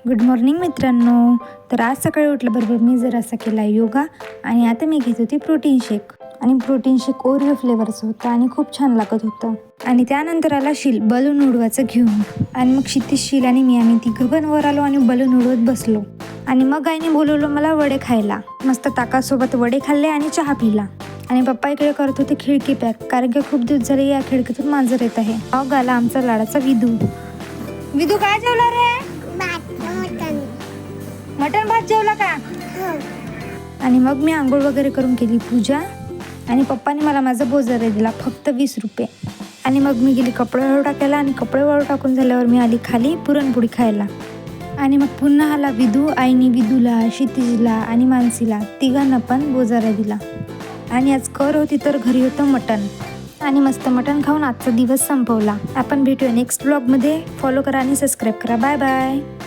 Good morning मित्रांनो. तर आज सकाळी उठल्याबरोबर मी जरासा केला योगा आणि आता मी घेत होती प्रोटीन शेक. आणि प्रोटीन शेक ओरिओ फ्लेवरचं होतं आणि खूप छान लागत होतं. आणि त्यानंतर आला शील बलून उडवायचं घेऊन. आणि मग क्षितिज, शील आणि मी आम्ही तिघं पण वर आलो आणि बलून उडवत बसलो. आणि मग आईने बोलवलं मला वडे खायला. मस्त ताकासोबत वडे खाल्ले आणि चहा पिला. आणि पप्पा इकडे करत होते खिडकी पॅक, कारण की खूप दिवस झाले या खिडकीतून मांजर येत आहे. मग आला आमचा लाडाचा विदू. विदू काय जेवला रे? मटण भात जेवला का? आणि मग मी आंघोळ वगैरे करून केली पूजा. आणि पप्पाने मला माझा बोजरा दिला फक्त 20 रुपये. आणि मग मी गेली कपडे वाळू टाकायला. आणि कपडे वाळू टाकून झाल्यावर मी आली खाली पुरणपोळी खायला. आणि मग पुन्हा आला विदू. आईने विदूला, क्षितिजला आणि मानसीला तिघांना पण बोजारा दिला. आणि आज कर होती तर घरी होतं मटण. आणि मस्त मटण खाऊन आजचा दिवस संपवला. आपण भेटूया नेक्स्ट ब्लॉगमध्ये. फॉलो करा आणि सबस्क्राईब करा. Bye bye.